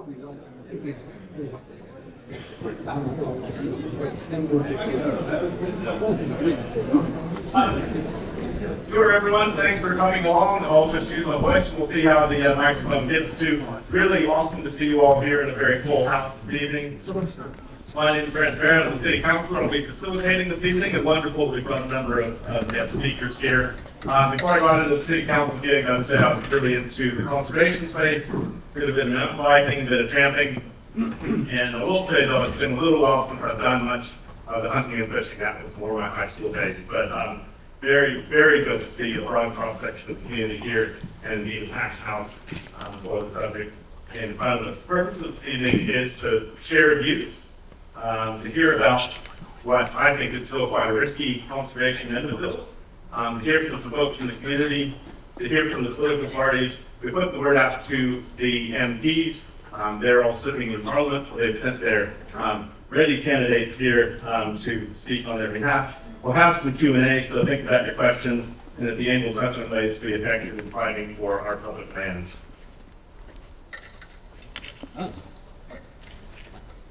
Sure, everyone. Thanks for coming along. I'll just use my voice and we'll see how the microphone gets to. It's really awesome to see you all here in a very full house this evening. My name is Brent. I'm the City Councillor. I'll be facilitating this evening. It's wonderful that we've got a number of guest speakers here. Before I got into the City Council gig, I would say I was really into the conservation space, did a bit of mountain biking, a bit of tramping, and I will say though it's been a little while since I've done much of the hunting and fishing. That was more my high school days, but very, very good to see a broad cross-section of the community here and the packed house for the subject in front of us. The purpose of this evening is to share views, to hear about what I think is still quite a risky conservation end of the bill, to hear from some folks in the community, to hear from the political parties. We put the word out to the MPs. They're all sitting in Parliament, so they've sent their ready candidates here to speak on their behalf. We'll have some Q&A, so think about your questions, and at the end we'll touch on ways to be effective in fighting for our public lands.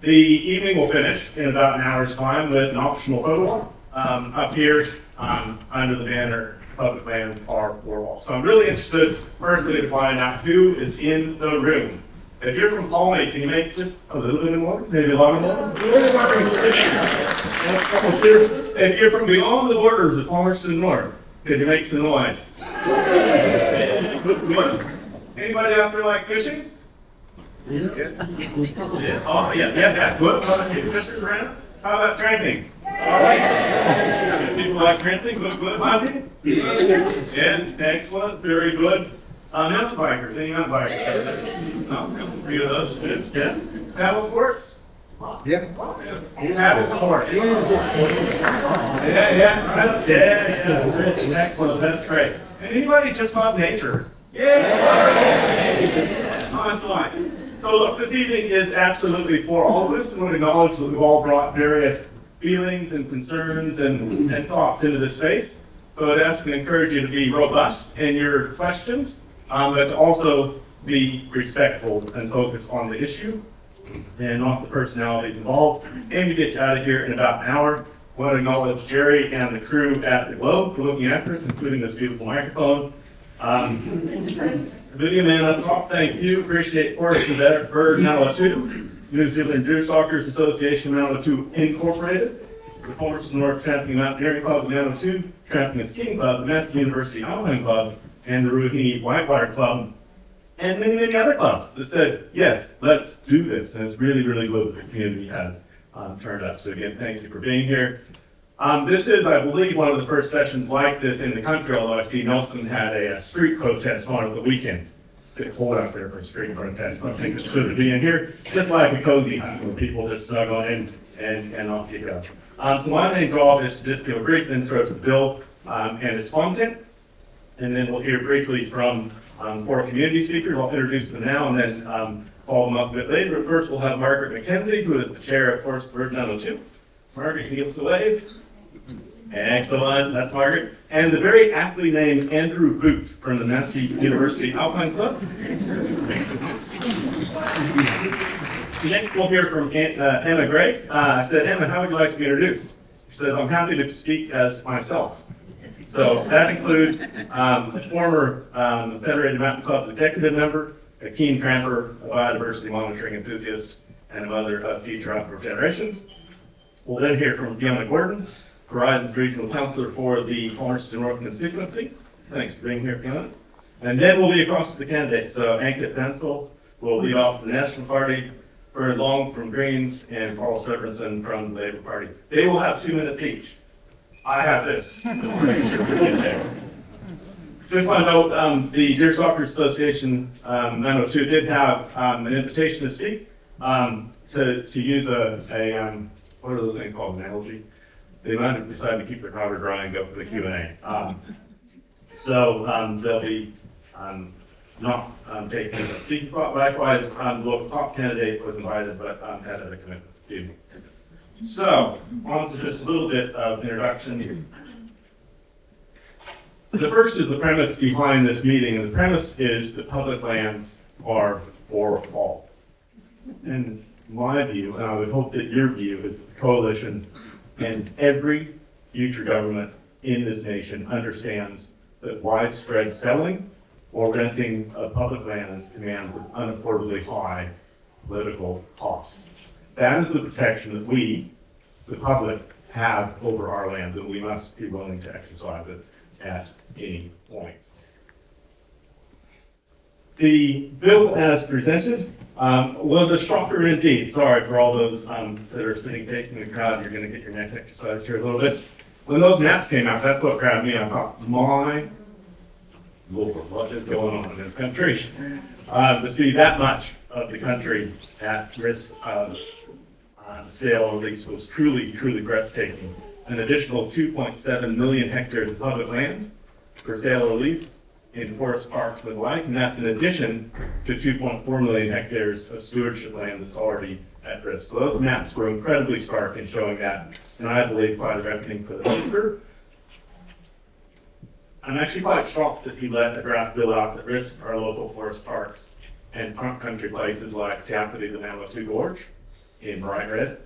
The evening will finish in about an hour's time with an optional photo wall up here under the banner Public Lands are for all. So I'm really interested, firstly, to find out who is in the room. If you're from Palmerston, can you make just a little bit more? Maybe a lot more? If you're from beyond the borders of Palmerston North, could you make some noise? Anybody out there like fishing? Yeah. Oh, yeah. Good. Fishers around? How about tramping? People like tramping? Good hunting? Yeah, excellent. Very good. Mountain bikers, any mountain bikers? No, three of those students, yeah. Paddle sports? Yeah. Paddle sports. Yeah. Excellent, that's great. And anybody just love nature? Yeah. Oh, that's fine. So look, this evening is absolutely for all of us, and we acknowledge that we've all brought various feelings and concerns and thoughts into this space. So I'd ask and encourage you to be robust in your questions, but to also be respectful and focus on the issue and not the personalities involved. And to get you out of here in about an hour, I want to acknowledge Jerry and the crew at the Globe for looking after us, including this beautiful microphone. Video man up top, thank you. Appreciate Forest and Bird Manawatu, New Zealand Deer Stalkers Association Manawatu Incorporated, the Palmerston North Tramping Mountaineering Club, Manawatu, Tramping and Skiing Club, the Massey University Alpine Club, and the Ruahine Whitewater Club, and many, many other clubs that said, yes, let's do this. And it's really, really good that the community has turned up. So again, thank you for being here. This is, I believe, one of the first sessions like this in the country, although I see Nelson had a street protest on over the weekend. It's cold out there for a street protest, so I think it's good to be in here, just like a cozy hut where people just snuggle in and off you go. So my main draw is to just give a brief intro to the bill and its content, and then we'll hear briefly from 4 community speakers. I'll introduce them now and then follow them up a bit later. But first we'll have Margaret McKenzie, who is the chair of Forest Bird Manawatu. Margaret, can you give us a wave? Excellent, that's Margaret. And the very aptly named Andrew Boot from the Massey University Alpine Club. Next we'll hear from Emma Gregg. I said, Emma, how would you like to be introduced? She said, I'm happy to speak as myself. So that includes a former Federated Mountain Club's executive member, a keen tramper, a biodiversity monitoring enthusiast, and a mother of future outdoor generations. We'll then hear from Fiona Gordon, Ruahine's regional councillor for the Palmerston North constituency. Thanks for being here, Fiona. And then we'll be across to the candidates. So Ankit Bansal will lead off the National Party, Bernard Long from Greens, and Karl Severensen from the Labour Party. They will have 2 minutes each. I have this. Just want to note, the Deer Stalkers Association, Manawatu, did have an invitation to speak, to use a what are those things called, an analogy? They might have decided to keep their powder dry and go for the Q&A. So they'll be not taking a speaking slot. Likewise, the local top candidate was invited, but had other commitments this evening. So, on to just a little bit of introduction. The first is the premise behind this meeting, and the premise is that public lands are for all. And my view, and I would hope that your view, is that the coalition and every future government in this nation understands that widespread selling or renting of public lands commands an unaffordably high political cost. That is the protection that we, the public, have over our land, and we must be willing to exercise it at any point. The bill as presented was a shocker indeed. Sorry for all those that are sitting facing the crowd. You're going to get your neck exercised here a little bit. When those maps came out, that's what grabbed me. I thought, my Lord, what is going on in this country? To see that much of the country at risk of sale or lease was truly, truly breathtaking. An additional 2.7 million hectares of public land for sale or lease in forest parks and the like, and that's in addition to 2.4 million hectares of stewardship land that's already at risk. So those maps were incredibly stark in showing that, and I believe quite a reckoning for the future. I'm actually quite shocked that he let a draft bill out that risks our local forest parks and country places like Tampere, the Manawatu Gorge in bright red,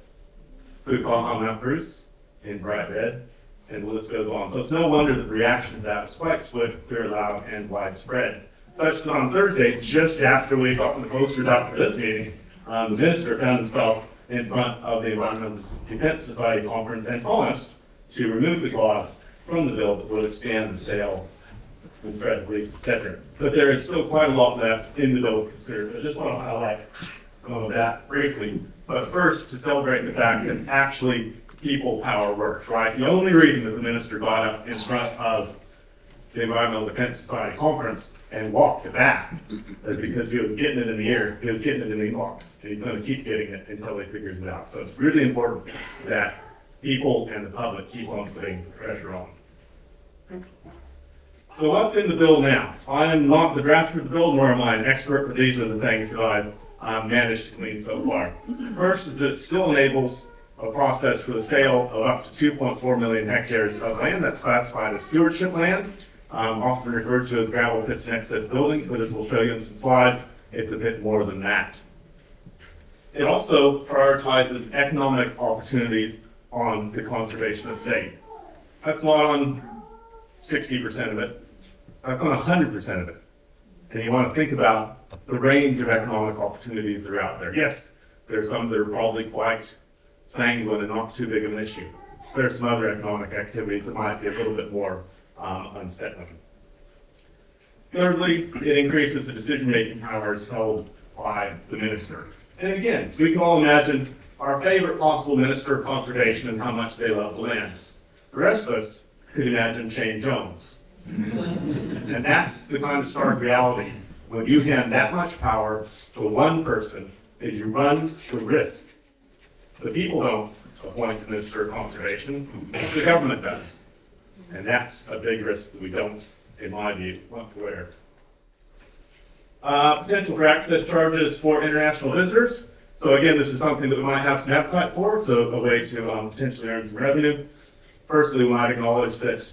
Pukaha Mount Bruce in bright red, and the list goes on. So it's no wonder that the reaction to that was quite swift, clear, loud, and widespread. Such that on Thursday, just after we got the posters out for this meeting, the minister found himself in front of the Environmental Defense Society conference and promised to remove the clause from the bill that would expand the sale and threat release, etc. But there is still quite a lot left in the bill to consider. I just want to highlight some of that briefly. But first, to celebrate the fact that actually people power works, right? The only reason that the minister got up in front of the Environmental Defense Society conference and walked it back is because he was getting it in the air, he was getting it in the inbox, and he's going to keep getting it until he figures it out. So it's really important that people and the public keep on putting pressure on. So what's in the bill now? I am not the drafter of the bill, nor am I an expert, but these are the things that I've managed to glean so far. First is that it still enables a process for the sale of up to 2.4 million hectares of land that's classified as stewardship land, often referred to as gravel pits and excess buildings, but as we'll show you in some slides, it's a bit more than that. It also prioritizes economic opportunities on the conservation estate. That's not on 60% of it, that's on 100% of it. And you want to think about the range of economic opportunities that are out there. Yes, there's some that are probably quite sanguine and not too big of an issue. There's some other economic activities that might be a little bit more unsettling. Thirdly, it increases the decision-making powers held by the minister. And again, we can all imagine our favorite possible minister of conservation and how much they love the land. The rest of us could imagine Shane Jones. And that's the kind of stark reality. When you hand that much power to one person, is you run the risk. The people don't appoint the Minister of Conservation, the government does. And that's a big risk that we don't, in my view, want to wear. Potential for access charges for international visitors. So again, this is something that we might have some appetite for, so a way to potentially earn some revenue. Firstly, we might acknowledge that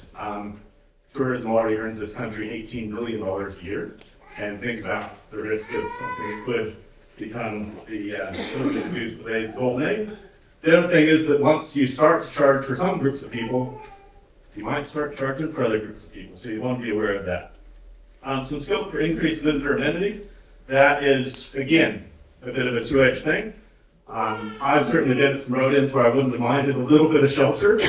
tourism already earns this country $18 billion a year, and think about the risk of something that could become the use today's gold name. The other thing is that once you start to charge for some groups of people, you might start charging for other groups of people, so you want to be aware of that. Some scope for increased visitor amenity. That is, again, a bit of a two-edged thing. I've certainly been to some road ends where I wouldn't have minded a little bit of shelter.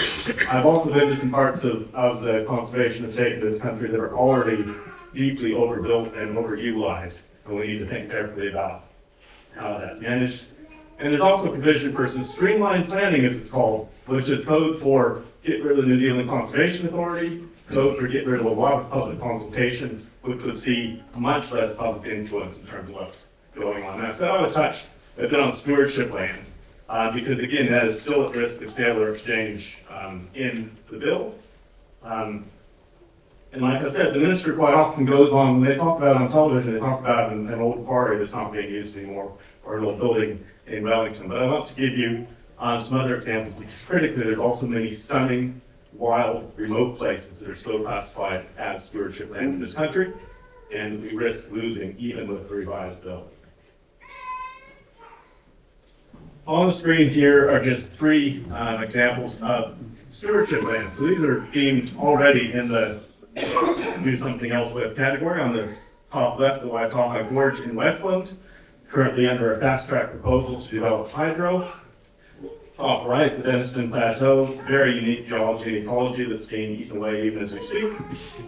I've also been to some parts of the conservation estate of this country that are already deeply overbuilt and overutilized, and we need to think carefully about how that's managed. And there's also provision for some streamlined planning, as it's called, which is code for get rid of the New Zealand Conservation Authority, code for get rid of a lot of public consultation, which would see much less public influence in terms of what's going on. Now, so I would touch a bit on stewardship land, because again, that is still at risk of sale or exchange in the bill. And like I said, the minister quite often goes on, when they talk about it on television, they talk about an old quarry that's not being used anymore, or an old building in Wellington. But I want to give you some other examples, because critically, there's also many stunning, wild, remote places that are still classified as stewardship land in this country, and we risk losing even with the revised bill. On the screen here are just three examples of stewardship land. So these are deemed already in the do something else with category. On the top left, the Waitaka Gorge in Westland, currently under a fast track proposal to develop hydro. Top right, the Denniston Plateau, very unique geology and ecology that's being eaten away even as we speak.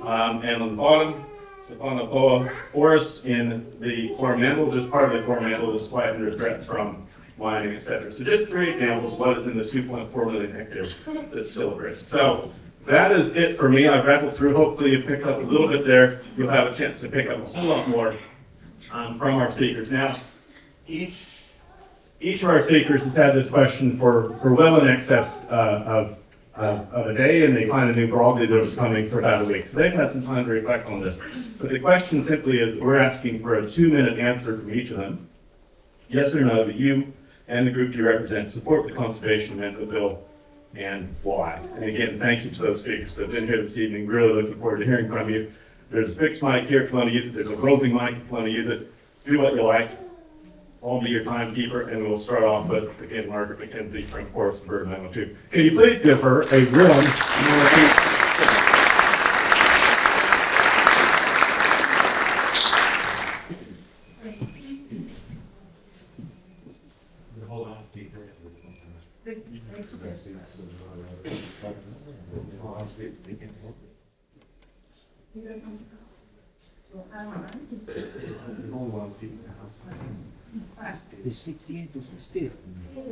And on the bottom, the Whanapoa Forest in the Coromandel, just part of the Coromandel that's quite under threat from mining, etc. So just three examples of what is in the 2.4 million hectares that's still at risk. So that is it for me. I've rattled through. Hopefully you picked up a little bit there. You'll have a chance to pick up a whole lot more from our speakers. Now, each of our speakers has had this question for well in excess of a day, and they kind of knew broadly that it was coming for about a week. So they've had some time to reflect on this. But the question simply is, we're asking for a 2-minute answer from each of them. Yes or no, that you and the group you represent support the conservation amendment of the bill, and why? And again, thank you to those speakers that have been here this evening. Really looking forward to hearing from you. There's a fixed mic here if you want to use it. There's a roving mic if you want to use it. Do what you like. I'll be your timekeeper, and we'll start off with, again, Margaret McKenzie from Forest and Bird Manawatū. Can you please give her a round of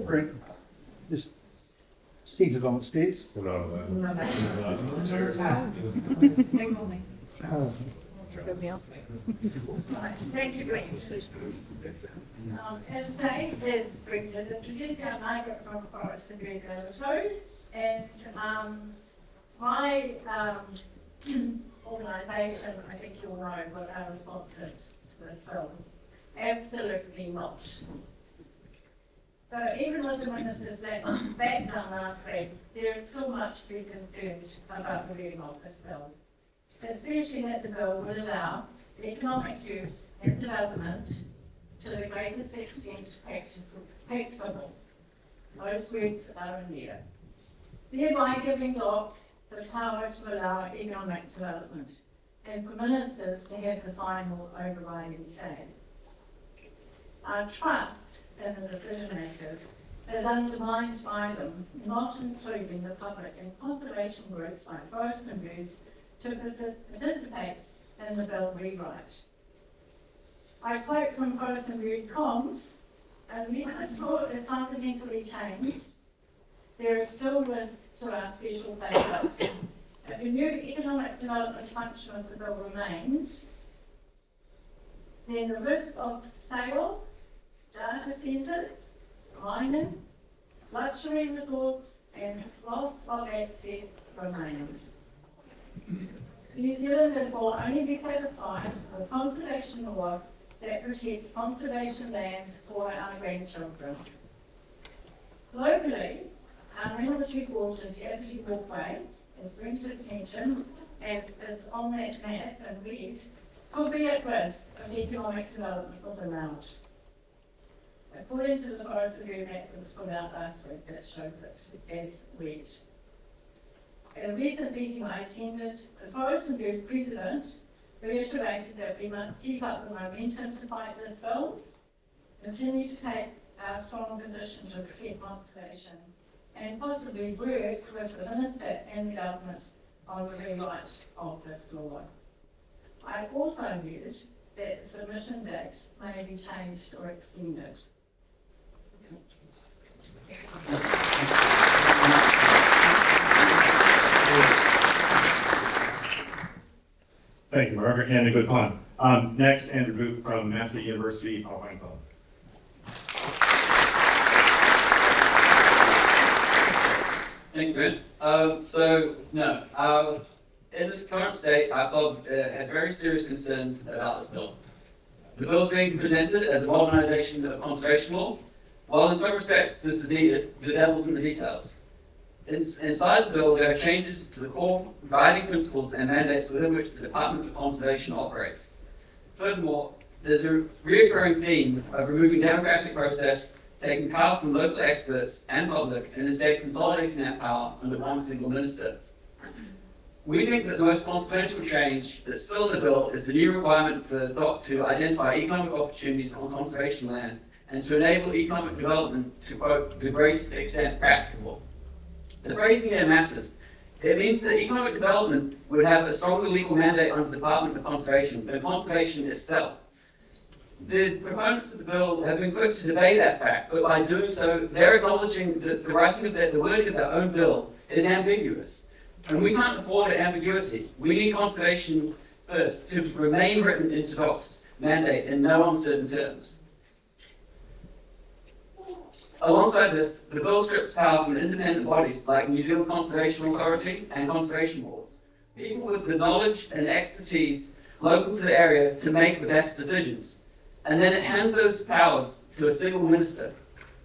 Brent, just seated on the stairs. Thank you, Brent. As I say, as Brent has introduced, I'm Margaret from Forest and Bird Manawatū, and my organisation, I think you'll know what our response is to this film. Absolutely not. So even with the Minister's back down last week, there is still much to be concerned about the reading of this bill, especially that the bill would allow economic use and development to the greatest extent practicable. Those words are in there. Thereby giving DOC the power to allow economic development and for ministers to have the final overriding say. Our trust in the decision makers is undermined by them, not including the public and conservation groups like Forest and Bird to participate in the bill rewrite. I quote from Forest and Bird comms, unless this law is fundamentally changed, there is still risk to our special favourites. If a new economic development function of the bill remains, then the risk of sale, data centres, mining, luxury resorts and loss of access remains. New Zealanders will only be satisfied with conservation law that protects conservation land for our grandchildren. Globally, our Manawatu Gorge's Deputy Walkway, as Brent has mentioned, and is on that map in red, could be at risk if economic development was allowed. According to the Forest and Bird map that was put out last week, that shows it as red. At a recent meeting I attended, the Forest and Bird President reiterated that we must keep up the momentum to fight this bill, continue to take our strong position to protect conservation, and possibly work with the Minister and the Government on the rewrite of this law. I also urge that the submission date may be changed or extended. Thank you, Margaret, and a good pun. Next, Andrew Booth from Massey University, Alpine. Thank you, Brent. In this current state, our club has very serious concerns about this bill. The bill is being presented as a modernisation of conservation law, while in some respects this is needed, the devil's in the details. Inside the bill, there are changes to the core guiding principles and mandates within which the Department of Conservation operates. Furthermore, there's a recurring theme of removing democratic process taking power from local experts and public and instead consolidating that power under one single minister. We think that the most consequential change that's still in the bill is the new requirement for DOC to identify economic opportunities on conservation land and to enable economic development to, quote, the greatest extent practicable. The phrasing here matters. It means that economic development would have a stronger legal mandate under the Department of Conservation than conservation itself. The proponents of the bill have been quick to debate that fact, but by doing so, they're acknowledging that the wording of their own bill is ambiguous. And we can't afford ambiguity. We need conservation first to remain written into DOC's mandate in no uncertain terms. Alongside this, the bill strips power from independent bodies like New Zealand Conservation Authority and conservation boards, people with the knowledge and expertise local to the area to make the best decisions. And then it hands those powers to a single minister.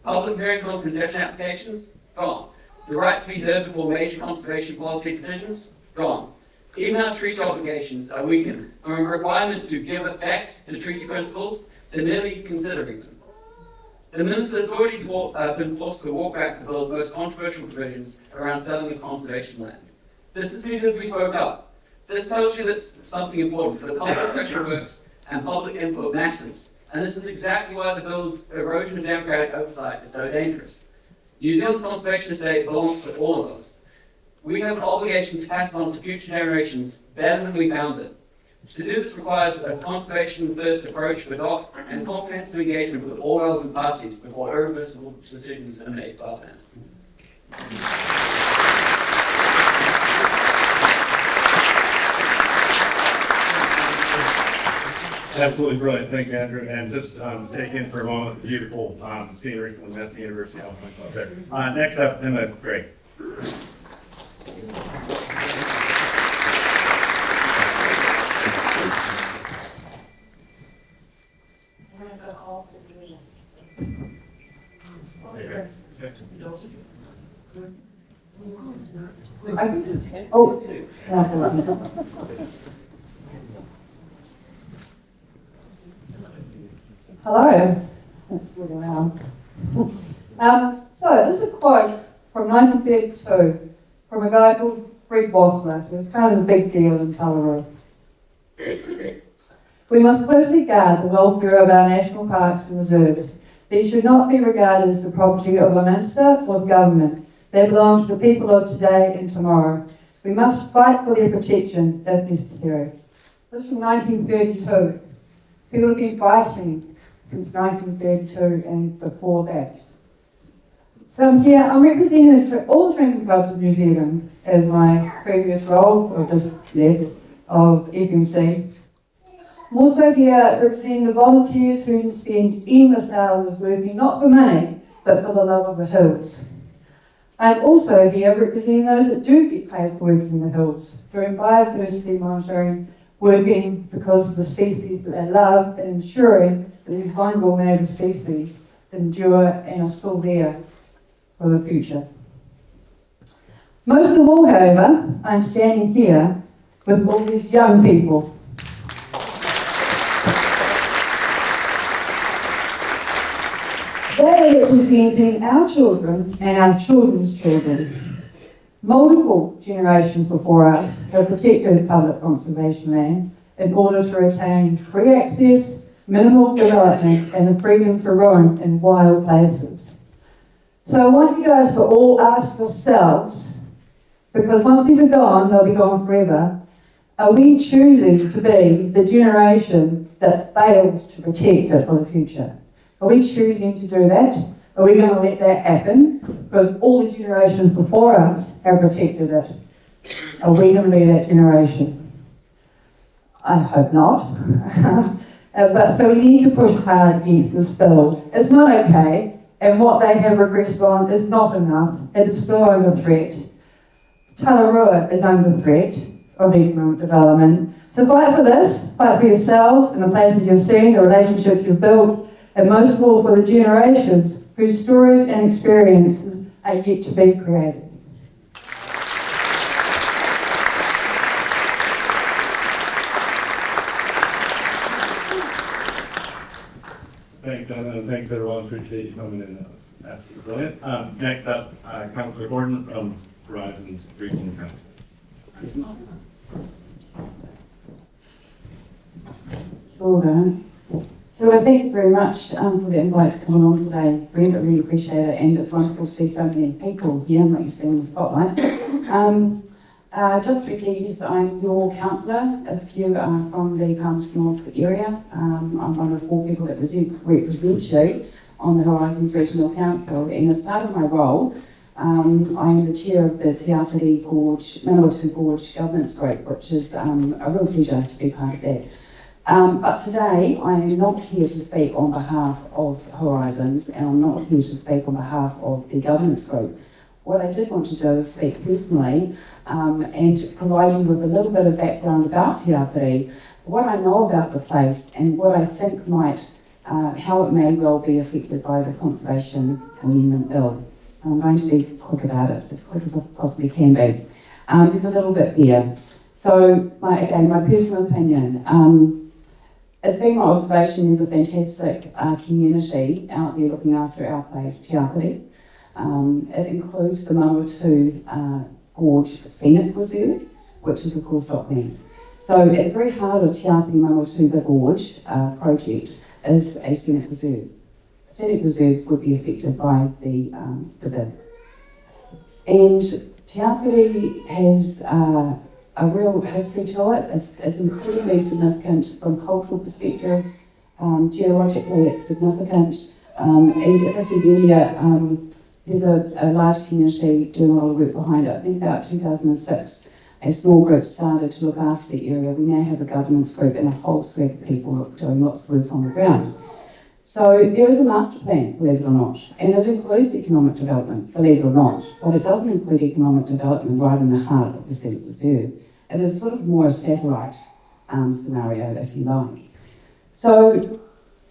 Public hearings on concession applications? Gone. The right to be heard before major conservation policy decisions? Gone. Even our treaty obligations are weakened from a requirement to give effect to treaty principles to merely considering them. The minister has already been forced to walk back the bill's most controversial provisions around selling of conservation land. This is because we spoke up. This tells you that something important, that public pressure works and public input matters. And this is exactly why the bill's erosion of democratic oversight is so dangerous. New Zealand's conservation estate belongs to all of us. We have an obligation to pass it on to future generations better than we found it. To do this requires a conservation-first approach for DOC and comprehensive engagement with all relevant parties before irreversible decisions are made by them. Absolutely brilliant. Thank you, Andrew. And just take in for a moment the beautiful scenery from the Massey University Alpine Club there. Next up, Emma Gregg. Hello. So this is a quote from 1932 from a guy called Fred Wassler, who was kind of a big deal in Talarua. We must closely guard the welfare of our national parks and reserves. These should not be regarded as the property of a minister or government. They belong to the people of today and tomorrow. We must fight for their protection if necessary. This is from 1932. People have been fighting since 1932 and before that. So I'm representing all the tramping clubs of New Zealand as my previous role, or just left, of FMC. I'm also here representing the volunteers who spend endless hours working not for money, but for the love of the hills. I'm also here representing those that do get paid for working in the hills, doing biodiversity monitoring, working because of the species that they love, and ensuring that these vulnerable native species endure and are still there for the future. Most of all, however, I'm standing here with all these young people. They are representing our children and our children's children. Multiple generations before us have protected public conservation land in order to retain free access, minimal development, and the freedom to roam in wild places. So I want you guys to all ask yourselves, because once these are gone, they'll be gone forever, are we choosing to be the generation that fails to protect it for the future? Are we choosing to do that? Are we going to let that happen? Because all the generations before us have protected it. Are we going to be that generation? I hope not. But so we need to push hard against this bill. It's not okay, and what they have regressed on is not enough. It is still under threat. Talarua is under threat of economic development. So fight for this, fight for yourselves and the places you've seen, the relationships you've built, and most of all for the generations whose stories and experiences are yet to be created. Thanks, Emma, and thanks everyone. Appreciate you coming in. That was absolutely brilliant. Next up, Councillor Gordon from Horizon's Regional Council. Well, thank you very much for the invite to come along today. Brent, I really appreciate it, and it's wonderful to see so many people here, not used to being in the spotlight. Just quickly, yes, I'm your councillor. If you are from the Palmerston North area, I'm one of 4 people that represent you on the Horizons Regional Council, and as part of my role, I'm the chair of the Te Āpiti Board, Manawatu Board Governance Group, which is a real pleasure to be part of that. But today, I am not here to speak on behalf of Horizons, and I'm not here to speak on behalf of the governance group. What I did want to do is speak personally and provide you with a little bit of background about Te Āpiti, what I know about the place, and what I think might, how it may well be affected by the Conservation Amendment Bill. I'm going to be quick about it, as quick as I possibly can be. There's a little bit there. So, my personal opinion. It's been my observation there's a fantastic community out there looking after our place, Te Āpiti. It includes the Manawatū Gorge Scenic Reserve, which is of course dockland. So at the very heart of Te Āpiti Manawatū, the Gorge project is a scenic reserve. Scenic reserves would be affected by the bill. And Te Āpiti has a real history to it. It's incredibly significant from a cultural perspective. Geologically, it's significant. And as I said earlier, there's a large community doing a lot of work behind it. I think about 2006, a small group started to look after the area. We now have a governance group and a whole suite of people doing lots of work on the ground. So there is a master plan, believe it or not, and it includes economic development, believe it or not, but it doesn't include economic development right in the heart of the scenic reserve. It is sort of more a satellite scenario, if you like. So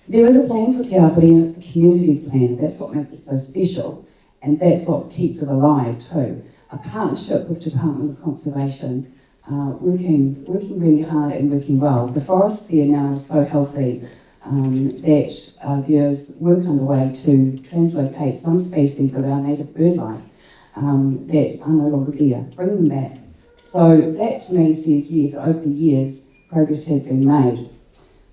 there is a plan for Te Āpiti, and it's the community's plan. That's what makes it so special, and that's what keeps it alive too. A partnership with Department of Conservation, working really hard and working well. The forest there now is so healthy that there's work underway to translocate some species of our native bird life that are no longer there, bring them back. So that to me says, yes, over the years, progress has been made.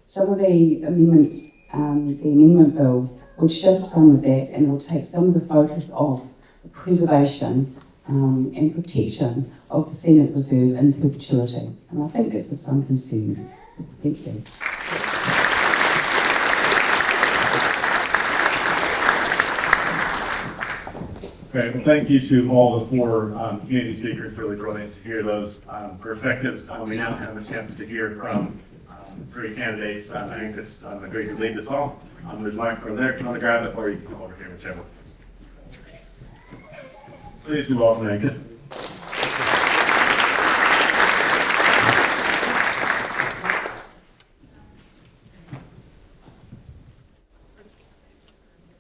Some of the amendments, the amendment bill would shift some of that, and it will take some of the focus off the preservation and protection of the scenic reserve in perpetuity. And I think that's of some concern. Thank you. Okay, well, thank you to all the 4 community speakers. Really brilliant to hear those perspectives. We now have a chance to hear from 3 candidates. Ankit's agreed to lead this off. There's a microphone there. If you want to grab it, or you can come over here, whichever. Please do welcome Ankit.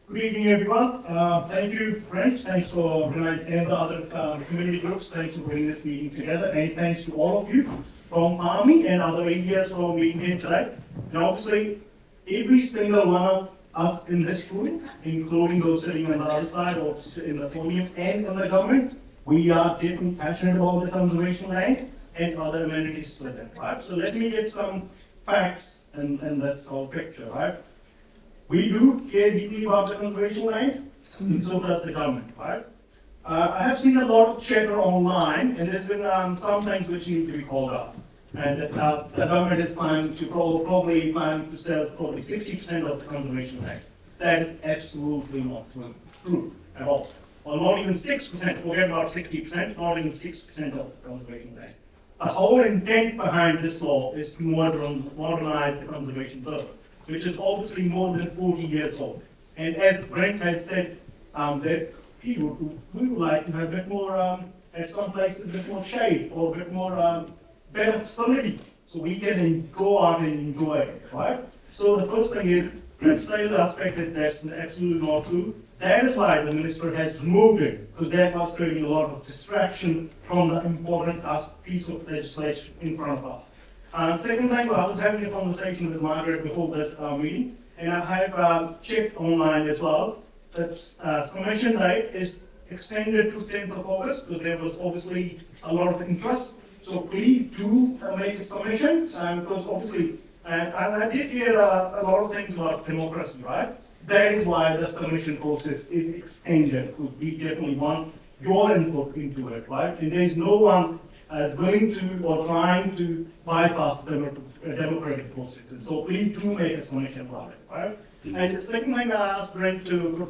Good evening, everyone. Thank you, Brent. Thanks for organizing, and the other community groups. Thanks for bringing this meeting together, and thanks to all of you from Army and other areas for being here today. And obviously, every single one of us in this room, including those sitting on the other side or in the podium and in the government, we are definitely passionate about the conservation land and other amenities with it, right? So let me get some facts in this whole picture, right? We do care deeply about the conservation land, and so does the government, right? I have seen a lot of chatter online, and there's been some things which need to be called out. And the government is planning to probably planning to sell probably 60% of the conservation land. That is absolutely not true at all. Or not even 6%, forget about 60%, not even 6% of the conservation land. The whole intent behind this law is to modernize the conservation bill, which is obviously more than 40 years old. And as Brent has said, that we would like to have a bit more, at some places, a bit more shade or a bit more better facilities, so we can go out and enjoy it, right? So the first thing is, the sales aspect is that's absolutely not true. That is why the minister has removed it, because that was creating a lot of distraction from the important piece of legislation in front of us. Second thing, I was having a conversation with Margaret before this meeting, and I have checked online as well. The submission date is extended to 10th of August because there was obviously a lot of interest. So please do make a submission because obviously, and I did hear a lot of things about democracy, right? That is why the submission process is extended. We definitely want your input into it, right? And there is no one as willing to or trying to bypass the democratic processes. So please do make a submission about it, right? And the second thing I asked Brent to,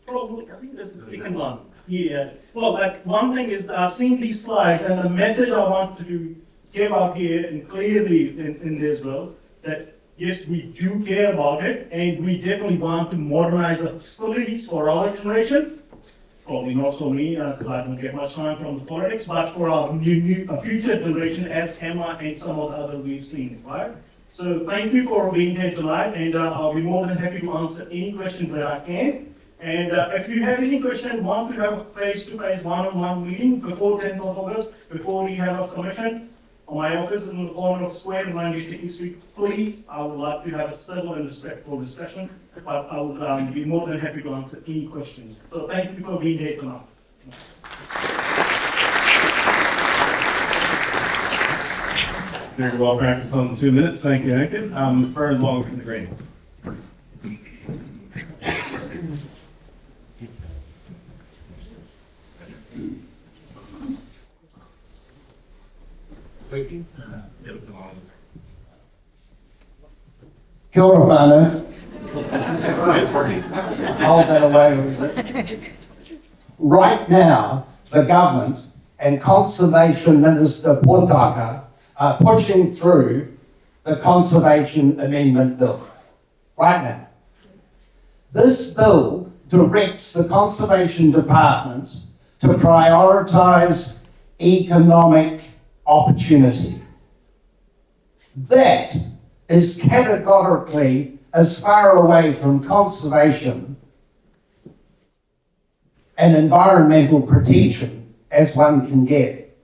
probably, I think this is the second one. Yeah. Well, like one thing is I've seen these slides and the message I want to give out here and clearly in there as well, that yes, we do care about it and we definitely want to modernize the facilities for our generation. Probably not so me, because I don't get much time from the politics, but for our future generation as Emma and some of the other we've seen, right? So thank you for being here tonight, and I'll be more than happy to answer any questions that I can. And if you have any question, want to have a face-to-face one-on-one meeting before 10th of August, before we have a submission, my office is in the corner of Square in Manawatu Street. Please, I would like to have a civil and respectful discussion, but I would be more than happy to answer any questions. So thank you for being here tonight. Very well practiced on 2 minutes. Thank you, Ankit. Further along from the green. Kia ora whānau. Hold that away. Right now, the government and Conservation Minister Potaka are pushing through the Conservation Amendment Bill. Right now. This bill directs the Conservation Department to prioritise economic opportunity. That is categorically as far away from conservation and environmental protection as one can get.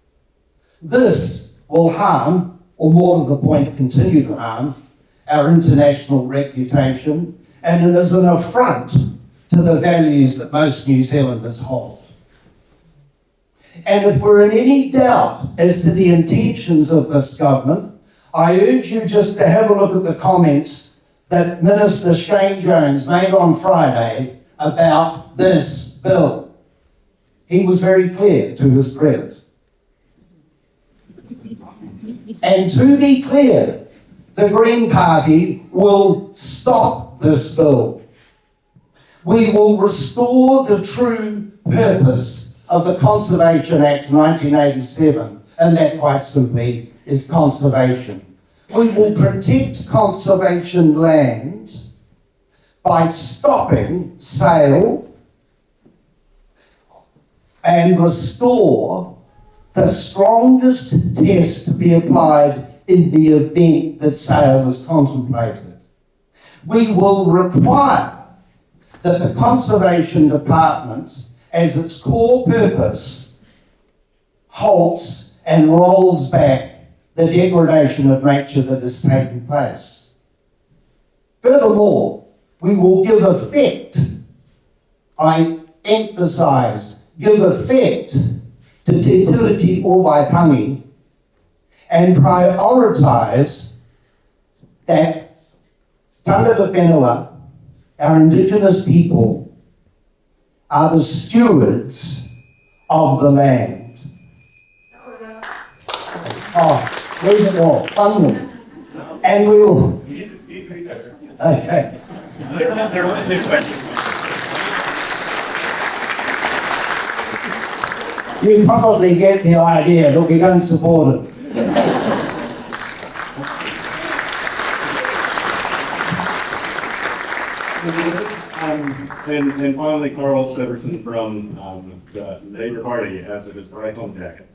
This will harm, or more to the point, continue to harm, our international reputation, and it is an affront to the values that most New Zealanders hold. And if we're in any doubt as to the intentions of this government, I urge you just to have a look at the comments that Minister Shane Jones made on Friday about this bill. He was very clear, to his credit. And to be clear, the Green Party will stop this bill. We will restore the true purpose of the Conservation Act 1987, and that quite simply is conservation. We will protect conservation land by stopping sale and restore the strongest test to be applied in the event that sale is contemplated. We will require that the Conservation Department, as its core purpose, halts and rolls back the degradation of nature that is taking place. Furthermore, we will give effect, I emphasise, give effect to Te Tiriti o Waitangi and prioritise that tangata whenua, our Indigenous people, are the stewards of the land. Oh, read it all, bundle. And we will. Okay. You probably get the idea, but we don't support it. And finally, Karl Severensen from the Labour Party has his right home jacket.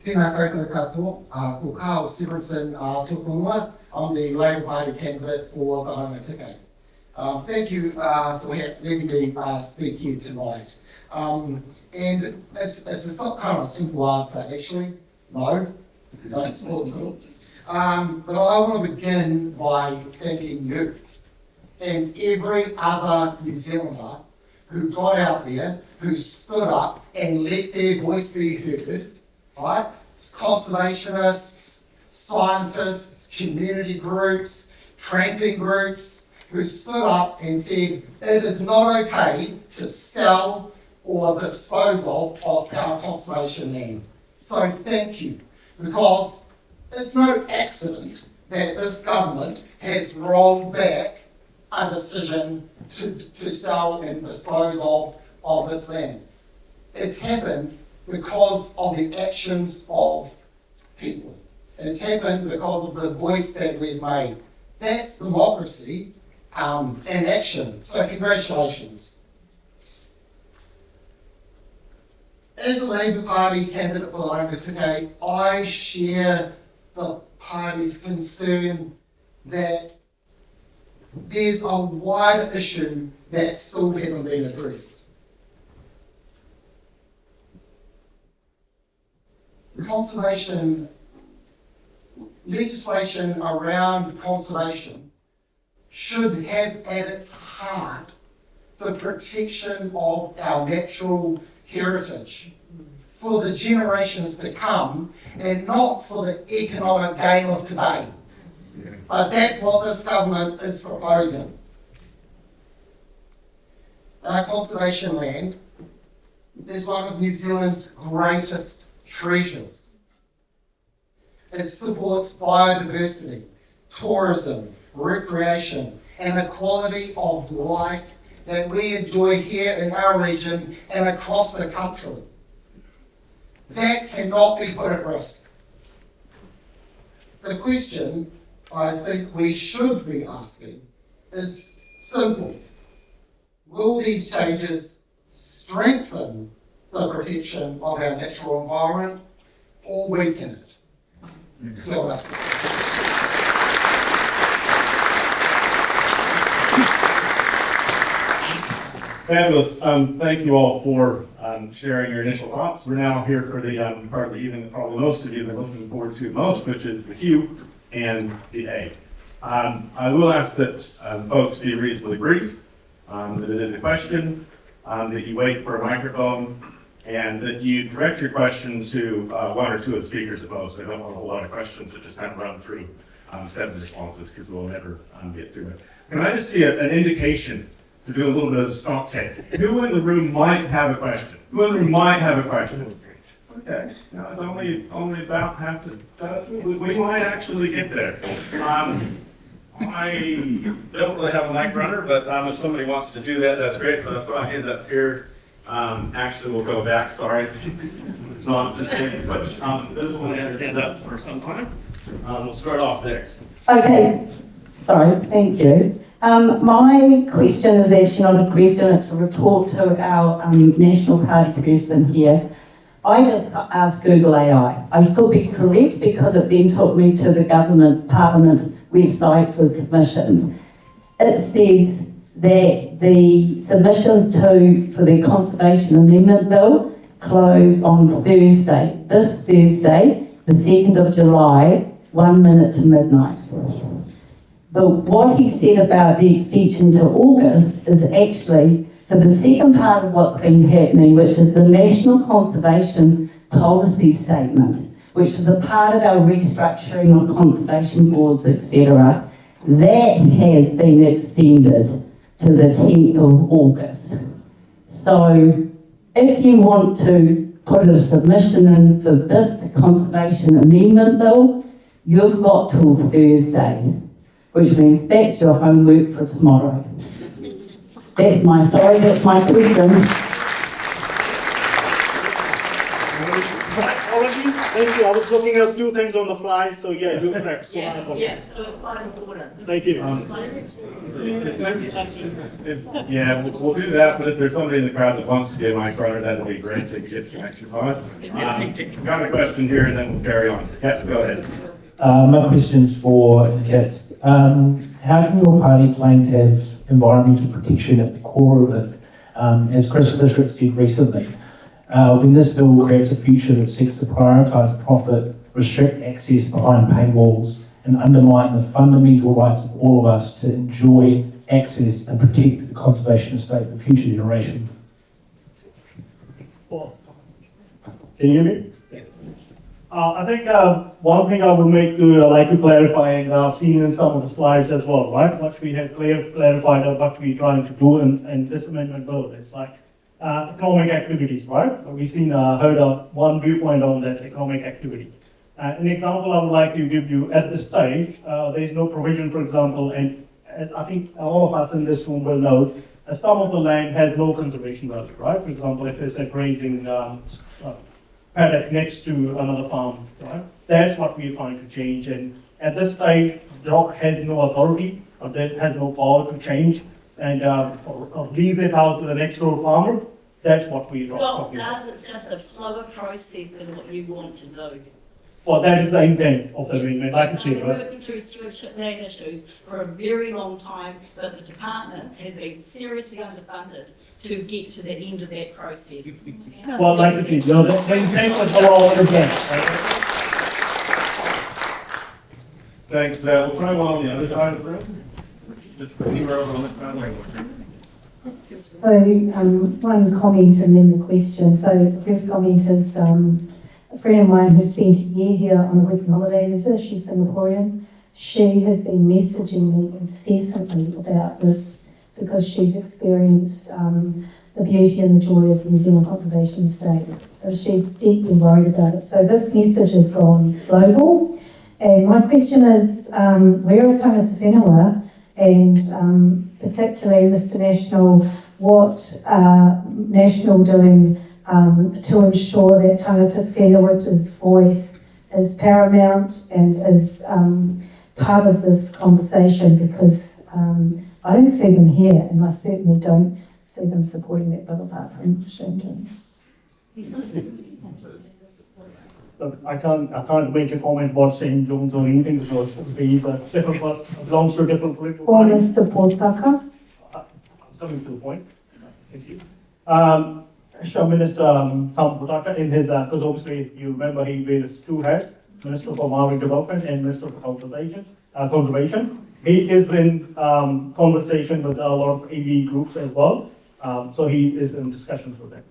Tēnā koutou katoa, ko Karl Severensen tukunua. I'm the Labour Party candidate for the Manawatu. Thank you for letting me speak here tonight. And it's not kind of a simple answer, actually. No, don't support the bill. But I want to begin by thanking you and every other New Zealander who got out there, who stood up and let their voice be heard, right? Conservationists, scientists, community groups, tramping groups, who stood up and said it is not okay to sell or dispose of our conservation land. So thank you, because it's no accident that this government has rolled back a decision to sell and dispose of this land. It's happened because of the actions of people. It's happened because of the voice that we've made. That's democracy in action. So congratulations. As a Labour Party candidate for the Rangitikei, I share the party's concern that there's a wider issue that still hasn't been addressed. The conservation legislation around conservation should have at its heart the protection of our natural heritage for the generations to come and not for the economic gain of today. But that's what this government is proposing. Our conservation land is one of New Zealand's greatest treasures. It supports biodiversity, tourism, recreation, and the quality of life that we enjoy here in our region and across the country. That cannot be put at risk. The question I think we should be asking is simple. Will these changes strengthen the protection of our natural environment or weaken it? Kia ora. Fabulous. Thank you all for sharing your initial thoughts. We're now here for the part of the evening that probably most of you have been looking forward to most, which is the Q and the A. I will ask that folks be reasonably brief, that it is a question, that you wait for a microphone, and that you direct your question to one or two of the speakers at most. I don't want a whole lot of questions that just kind of run through 7 responses, because we'll never get through it. Can I just see an indication to do a little bit of stock take? Who in the room might have a question? Who in the room might have a question? Okay, now it's only about half the dozen. We might actually get there. I don't really have a mic runner, but if somebody wants to do that, that's great. But I saw a hand up here. Actually, we'll go back. Sorry, it's not just kidding, but this one had her hand up for some time. We'll start off there. Okay, sorry, thank you. My question is actually not a question, it's a report to our National Party person here. I just asked Google AI. I could be correct because it then took me to the government Parliament website for submissions. It says that the submissions for the Conservation Amendment Bill close on Thursday, this Thursday, the 2nd of July, 1 minute to midnight. But what he said about the extension to August is actually for the second part of what's been happening, which is the National Conservation Policy Statement, which is a part of our restructuring of conservation boards, etc. That has been extended to the 10th of August. So if you want to put a submission in for this Conservation Amendment Bill, you've got till Thursday, which means that's your homework for tomorrow. That's my question. Thank you. I was looking at 2 things on the fly, so yeah, do correct. So so it's quite important. thank you. Yeah, we'll do that, but if there's somebody in the crowd that wants to be a mic runner, that'll be great. They can get some extras on it. Got a question here, and then we'll carry on. Yeah, go ahead. My question's for Ankit. How can your party plan to have environmental protection at the core of it As Chris Bishop said recently, when this bill creates a future that seeks to prioritise profit, restrict access behind paywalls, and undermine the fundamental rights of all of us to enjoy, access, and protect the conservation estate for future generations. Can you hear me? I think one thing I would like to clarify, and I've seen in some of the slides as well, right? What we have clarified of what we're trying to do in this amendment bill is like economic activities, right? We've seen, heard of one viewpoint on that economic activity. An example I would like to give you at this stage, there's no provision, for example, and I think all of us in this room will know, some of the land has no conservation value, right? For example, if it's a grazing paddock next to another farm, right? That's what we're trying to change. And at this stage, DOC has no authority, or that has no power to change and or lease it out to the next door farmer. That's what we're talking about. It's just a slower process than what you want to do. Well, that is the intent of the amendment, like I said, We're right? working through stewardship land issues for a very long time, but the department has been seriously underfunded to get to the end of that process. Well, like I said, the intent was all over again. Thanks, we'll try one on the other side of the room. Just anywhere over on this side. So, one comment and then the question. So, the first comment is a friend of mine who spent a year here on a working holiday visa, she's Singaporean. She has been messaging me incessantly about this because she's experienced the beauty and the joy of the New Zealand Conservation Estate. She's deeply worried about it. So this message has gone global. And my question is, we're a tangata whenua, and particularly Mr National, what National doing to ensure that tangata whenua's voice is paramount and is part of this conversation, because I don't see them here, and I certainly don't see them supporting that bill apart from Shane. I can't make a comment about St. John's or anything because he's a different, belongs to a different political Or party. Mr Portaka. Coming to the point. Thank you. Sure, Minister Tom Portaka, in his, because obviously you remember he wears two hats, Minister for Maori Development and Minister for Conservation. He is in conversation with a lot of AV groups as well, so he is in discussions with them.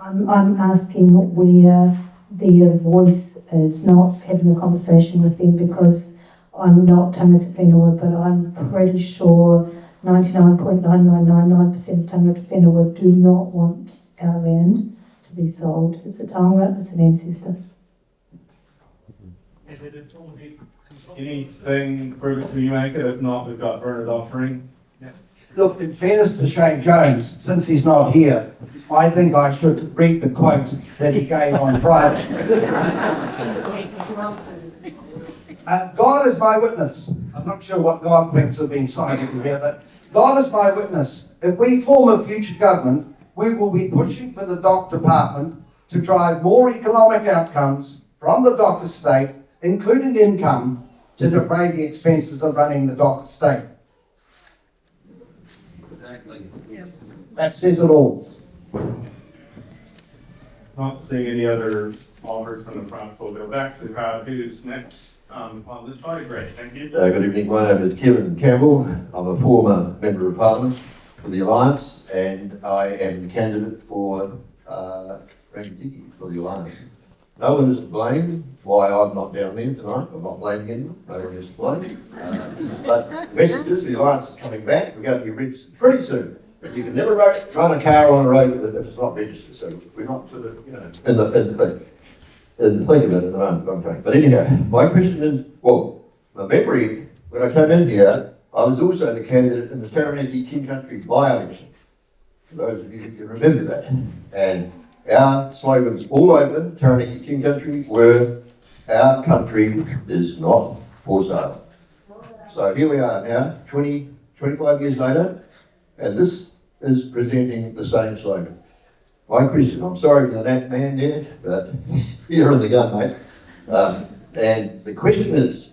I'm asking where their voice is, not having a conversation with them, because I'm not tangata whenua, but I'm pretty sure 99.9999% of tangata whenua do not want our land to be sold. It's a taonga, it's an ancestor. Anything further from you, Ankit? If not, we've got Bernard offering. Look, in fairness to Shane Jones, since he's not here, I think I should read the quote that he gave on Friday. God is my witness. I'm not sure what God thinks have been cited here, but God is my witness. If we form a future government, we will be pushing for the DOC department to drive more economic outcomes from the DOC estate, including income, to defray the expenses of running the DOC estate. Exactly. That says it all. Not seeing any other offers from the front, so we'll go back to who's next on this side. Great, thank you. Good evening, my name is Kevin Campbell. I'm a former Member of Parliament for the Alliance, and I am the candidate for Rangitiki for the Alliance. No one is to blame why I'm not down there tonight. I'm not blaming anyone, no one is to blame. But the message is the Alliance is coming back. We're going to be registered pretty soon. But you can never run a car on a road if it's not registered, so we're not sort of, in the think of it at the moment, I'm saying. But anyhow, my question is, well, my memory, when I came in here, I was also the candidate in the Taranaki King Country by-election. For those of you who can remember that. And our slogans all over Taranaki King Country were, our country is not for sale. So here we are now, 25 years later, and this is presenting the same slogan. My question, I'm sorry for that man there, but you're in the gun, mate. And the question is,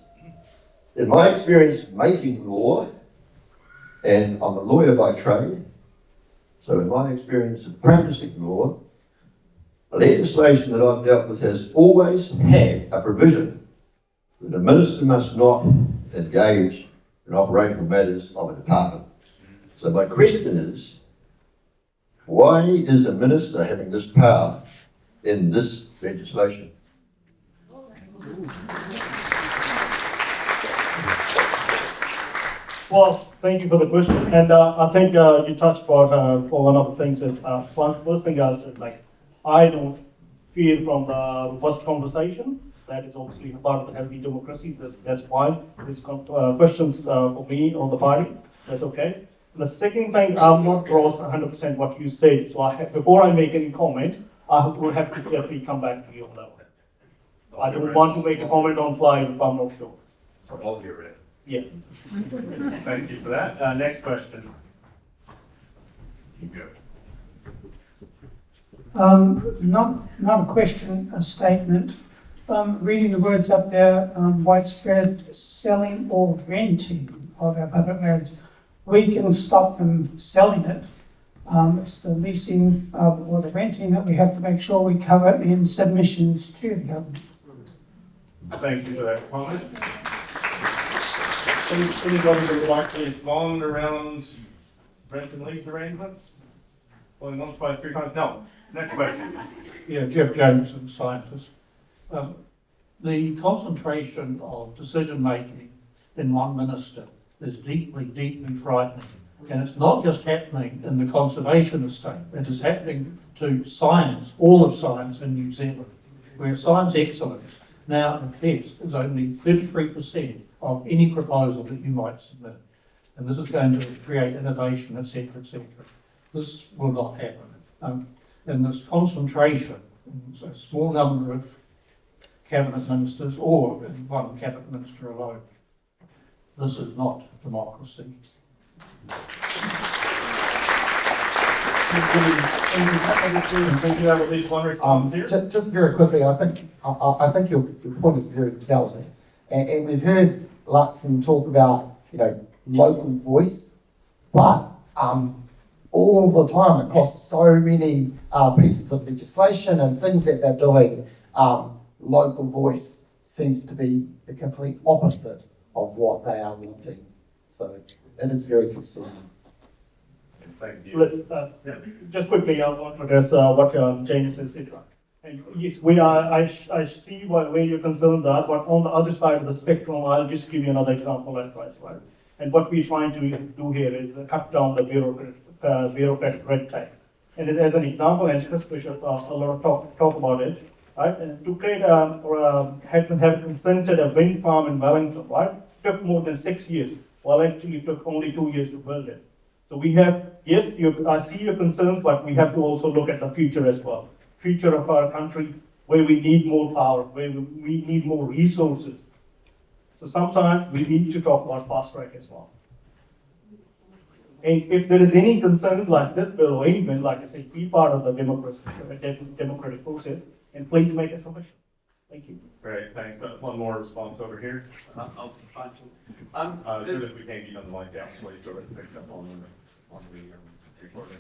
in my experience making law, and I'm a lawyer by trade, So in my experience of practicing law, legislation that I've dealt with has always had a provision that a minister must not engage in operational matters of a department. So my question is, why is a minister having this power in this legislation? Well, thank you for the question, and I think you touched upon one of the things. Is first thing I said, like, I don't feel from the first conversation that is obviously part of the healthy democracy. That's fine. These questions for me or the party, that's okay. The second thing, I'm not cross 100% what you said. So before I make any comment, I will have to carefully come back to you on that one. I don't want to make a comment on fly if I'm not sure. So I'll hear it. Yeah. Thank you for that. Next question. You go. Not a question, a statement. Reading the words up there, widespread selling or renting of our public lands. We can stop them selling it. It's the leasing or the renting that we have to make sure we cover in submissions to the government. Thank you for that comment. Anybody that would like to respond around rent and lease arrangements? Only once, twice, three times? No. Next question. Yeah, Jeff Jameson, scientist. The concentration of decision making in one minister is deeply, deeply frightening. And it's not just happening in the conservation estate, it is happening to science, all of science in New Zealand, where science excellence now at best is only 33% of any proposal that you might submit. And this is going to create innovation, etc., etc. This will not happen. And this concentration, in a small number of cabinet ministers or in one cabinet minister alone, this is not democracy. Just very quickly, I think your point is very valid, and we've heard Luxon talk about local voice, but all the time across so many pieces of legislation and things that they're doing, local voice seems to be the complete opposite of what they are wanting. So it is very concerning. Thank you. Just quickly, I want to address what James said. And yes, I see where your concerns are, but on the other side of the spectrum, I'll just give you another example likewise, right? And what we're trying to do here is cut down the bureaucratic red tape. And as an example, and Chris Bishop a lot of talk about it, right? And to create have consented a wind farm in Wellington, right? Took more than 6 years. Well, actually, it took only 2 years to build it. So we have, yes, I see your concerns, but we have to also look at the future as well. Future of our country, where we need more power, where we need more resources. So sometimes we need to talk about fast track as well. And if there is any concerns like this bill or any bill, like I say, be part of the democratic process, and please make a submission. Thank you. Great, thanks. One more response over here. I'll try to. Good if we can't be on the mic down, please, so it picks up on the recording.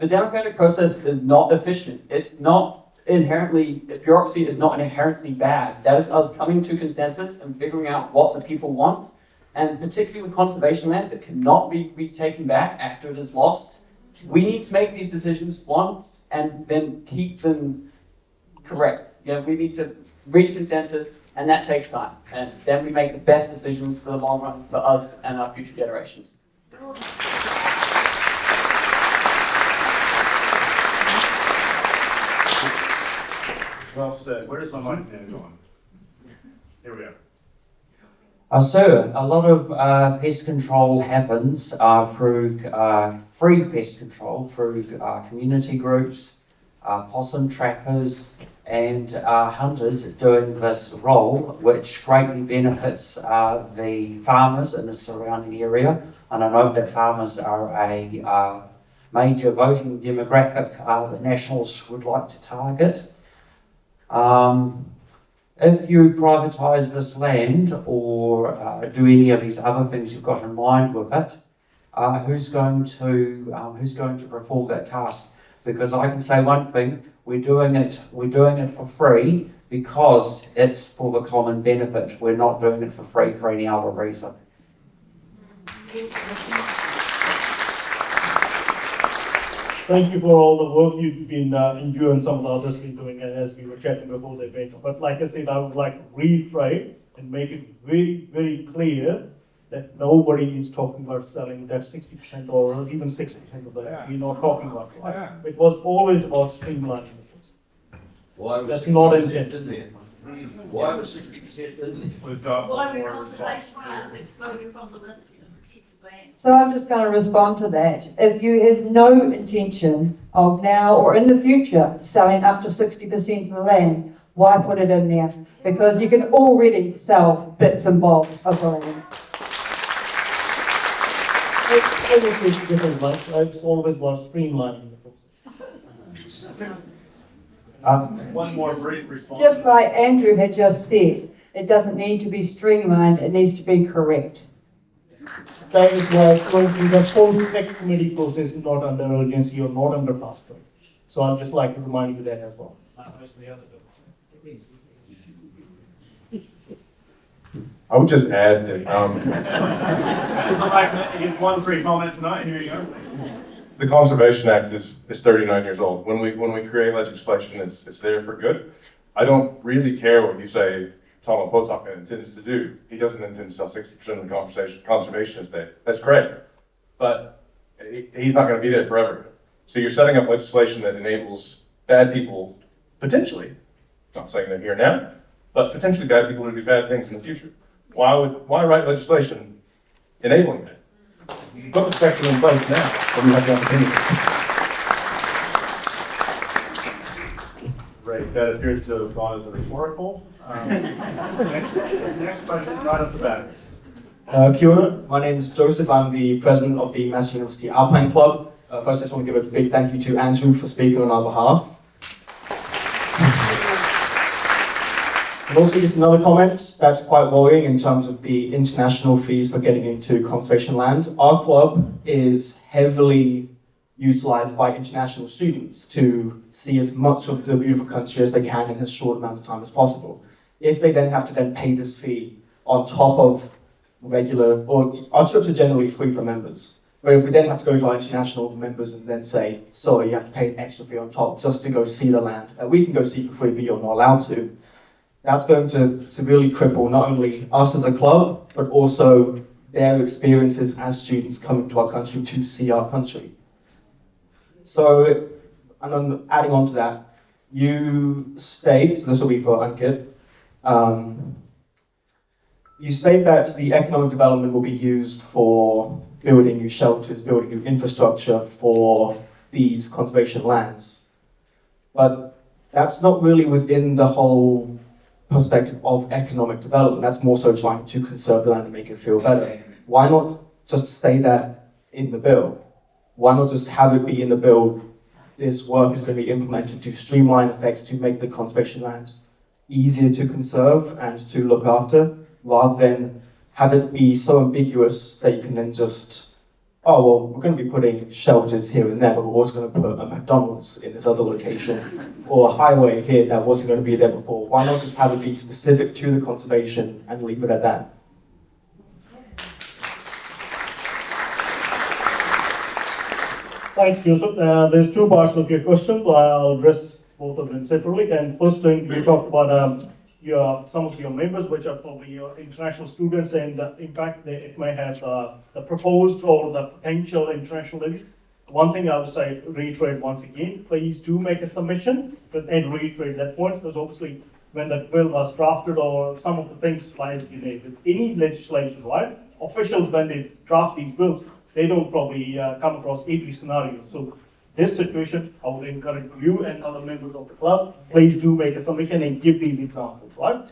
The democratic process is not efficient. It's not inherently, bureaucracy is not inherently bad. That is us coming to consensus and figuring out what the people want, and particularly with conservation land that cannot be taken back after it is lost. We need to make these decisions once and then keep them correct. We need to reach consensus, and that takes time. And then we make the best decisions for the long run for us and our future generations. Well said. Where does my mic man go on? Here we are. So a lot of pest control happens through free pest control, through community groups, possum trappers and hunters doing this role, which greatly benefits the farmers in the surrounding area. And I know that farmers are a major voting demographic that Nationals would like to target. If you privatise this land or do any of these other things you've got in mind with it, who's going to perform that task? Because I can say one thing: we're doing it for free because it's for the common benefit. We're not doing it for free for any other reason. Thank you for all the work you've been, you and some of the others been doing as we were chatting before the event. But like I said, I would like to reiterate and make it very, very clear that nobody is talking about selling that 60% or even 60% of that. We're not talking about it. Right? It was always about streamlining the process. That's not intended. Why was 60% in We've got Why we more conservation response. plans excluded from the list of protected land? So I'm just going to respond to that. If you has no intention of now or in the future selling up to 60% of the land, why put it in there? Because you can already sell bits and bobs of the land. It's always about streamlining the process. One more brief response. Just like Andrew had just said, it doesn't need to be streamlined, it needs to be correct. That is why going through the whole tech committee process is not under urgency or not under fast track. So I'd just like to remind you that as well. I would just add that Give one free comment tonight. Here you go. the Conservation Act is 39 years old. When we create legislation, it's there for good. I don't really care what you say Tama Potaka intends to do. He doesn't intend to sell 60% of the conservation estate. That's great, but he's not going to be there forever. So you're setting up legislation that enables bad people, potentially, not saying they're here now, but potentially bad people to do bad things in the future. Why write legislation enabling that? You can put the section in place now, so we have the opportunity. Great, that appears to have gone as a rhetorical. Next question, right off the bat. Kia ora. My name is Joseph. I'm the president of the Massey University Alpine Club. First, I just want to give a big thank you to Andrew for speaking on our behalf. And also, just another comment that's quite worrying in terms of the international fees for getting into conservation land. Our club is heavily utilized by international students to see as much of the beautiful country as they can in as short amount of time as possible. If they then have to pay this fee on top of regular, or our trips are generally free for members. But if we then have to go to our international members and then say, sorry, you have to pay an extra fee on top just to go see the land that we can go see for free, but you're not allowed to, that's going to severely cripple not only us as a club, but also their experiences as students coming to our country to see our country. So, and then adding on to that, you state, so this will be for Ankit, you state that the economic development will be used for building new shelters, building new infrastructure for these conservation lands. But that's not really within the whole perspective of economic development. That's more so trying to conserve the land and make it feel better. Why not just say that in the bill? Why not just have it be in the bill, this work is going to be implemented to streamline effects to make the conservation land easier to conserve and to look after, rather than have it be so ambiguous that you can then just, oh, well, we're going to be putting shelters here and there, but we're also going to put a McDonald's in this other location, or a highway here that wasn't going to be there before. Why not just have it be specific to the conservation and leave it at that? Thanks, Joseph. There's two parts of your question, but I'll address both of them separately. And first thing, you talked about some of your members, which are probably your international students, and in fact, it may have the proposed or the potential international levies. One thing I would say, reiterate once again, please do make a submission and reiterate that point, because obviously when the bill was drafted or some of the things like with any legislation, right? Officials, when they draft these bills, they don't probably come across every scenario. So this situation, I would encourage you and other members of the club, please do make a submission and give these examples, right?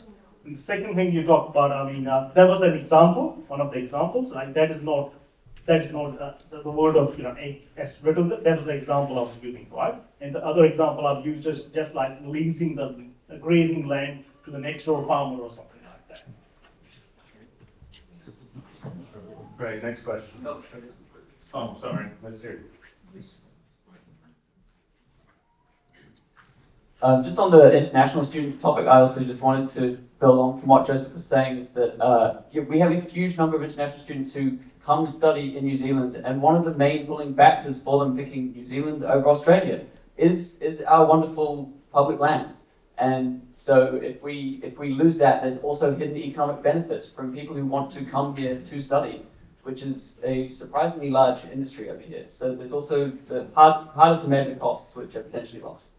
And the second thing you talked about, that was an example, one of the examples, like that is not the word of, as written, that was the example I was using, right? And the other example I've used is just like leasing the grazing land to the next door farmer or something like that. Great, next question. Oh, sorry, let's hear it. Just on the international student topic, I also just wanted to build on from what Joseph was saying, is that we have a huge number of international students who come to study in New Zealand, and one of the main pulling factors for them picking New Zealand over Australia is our wonderful public lands. And so if we lose that, there's also hidden economic benefits from people who want to come here to study, which is a surprisingly large industry over here. So there's also the harder to measure costs, which are potentially lost.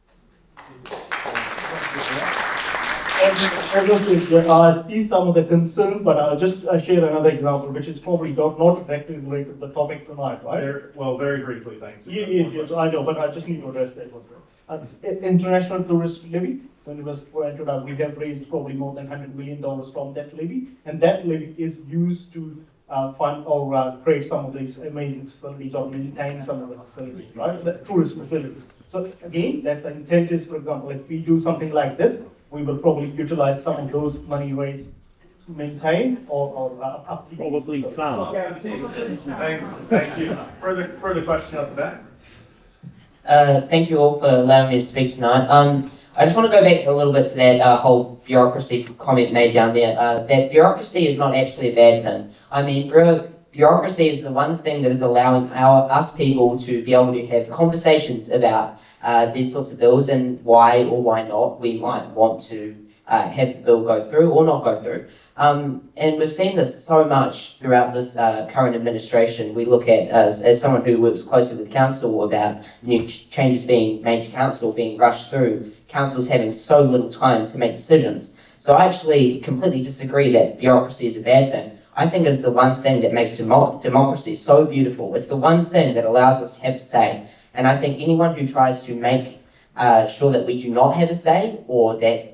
I see some of the concern, but I'll just share another example, which is probably not directly related to the topic tonight, right? Well, very briefly, thanks. Yes, I know, but I just need to address that one. International tourist levy, when it was pointed out, we have raised probably more than $100 million from that levy, and that levy is used to fund or create some of these amazing facilities or maintain some of the facilities, right? The tourist facilities. So again, that's the intent is, for example, if we do something like this, we will probably utilize some of those money raised to maintain or upkeep. Probably some. Thank you. Further question up the back. Thank you all for allowing me to speak tonight. I just want to go back a little bit to that whole bureaucracy comment made down there. That bureaucracy is not actually a bad thing. I mean, bureaucracy is the one thing that is allowing us people to be able to have conversations about these sorts of bills and why or why not we might want to have the bill go through or not go through. And we've seen this so much throughout this current administration. We look at, as someone who works closely with council, about new changes being made to council, being rushed through, councils having so little time to make decisions. So I actually completely disagree that bureaucracy is a bad thing. I think it's the one thing that makes democracy so beautiful. It's the one thing that allows us to have a say. And I think anyone who tries to make sure that we do not have a say, or that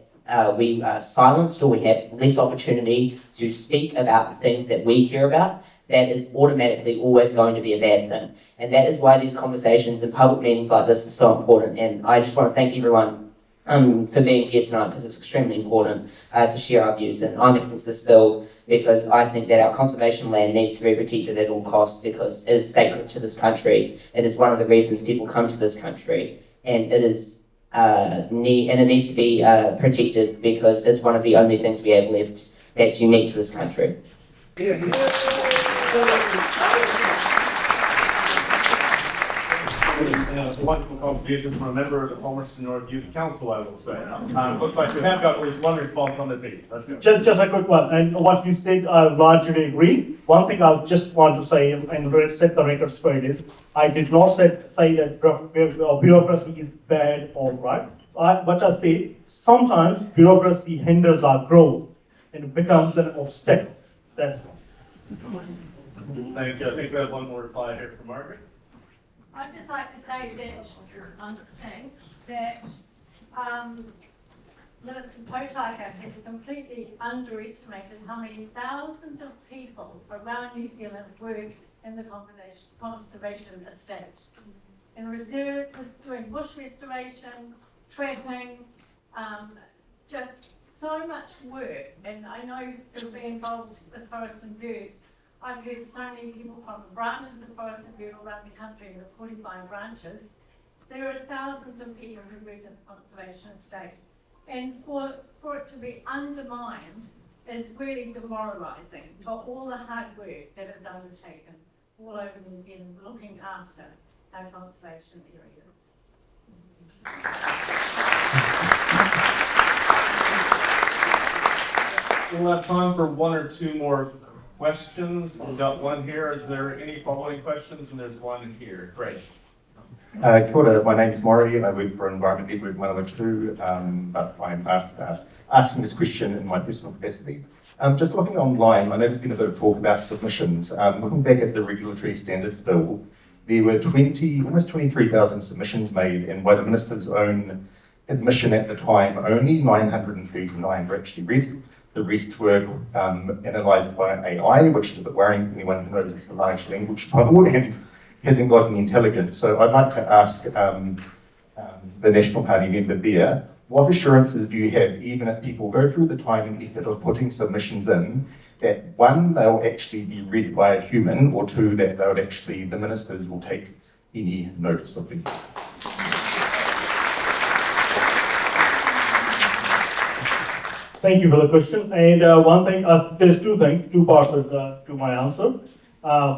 we are silenced, or we have less opportunity to speak about the things that we care about, that is automatically always going to be a bad thing. And that is why these conversations and public meetings like this are so important. And I just want to thank everyone for being here tonight, because it's extremely important to share our views. And I'm against this bill because I think that our conservation land needs to be protected at all costs, because it is sacred to this country. It is one of the reasons people come to this country, and it is and it needs to be protected, because it's one of the only things we have left that's unique to this country. A wonderful contribution from a member of the Palmerston North Youth Council, I will say. Looks like we have got at least one response on the beat. Let's go. Just a quick one, and what you said, I largely agree. One thing I just want to say, and set the record straight, is I did not say that bureaucracy is bad or right. But I say sometimes bureaucracy hinders our growth and it becomes an obstacle. That's all. Thank you. I think we have one more slide here from Margaret. I'd just like to say that Minister Potaka has completely underestimated how many thousands of people around New Zealand work in the conservation estate. In reserve, doing bush restoration, trapping, just so much work. And I know sort of being involved with Forest and Bird, I've heard so many people from the branches of Forest and Bird around the country, the 45 branches. There are thousands of people who work in the conservation estate. And for it to be undermined is really demoralising for all the hard work that is undertaken all over New Zealand looking after our conservation areas. We'll have time for one or two more questions. We've got one here. Is there any following questions? And there's one here. Great. Kia ora, my name is Maury. I work for Environment Network Manawatu, but I'm asking this question in my personal capacity. Just looking online, I know there's been a bit of talk about submissions. Looking back at the Regulatory Standards Bill, there were almost 23,000 submissions made, and by the Minister's own admission at the time, only 939 were actually read. The rest were analysed by AI, which is a bit worrying for anyone who knows it's a large language model and hasn't got any intelligence. So I'd like to ask the National Party member there, what assurances do you have, even if people go through the time and effort of putting submissions in, that one, they'll actually be read by a human, or two, that the ministers will take any notice of them. Thank you for the question. And one thing, there's two parts to my answer.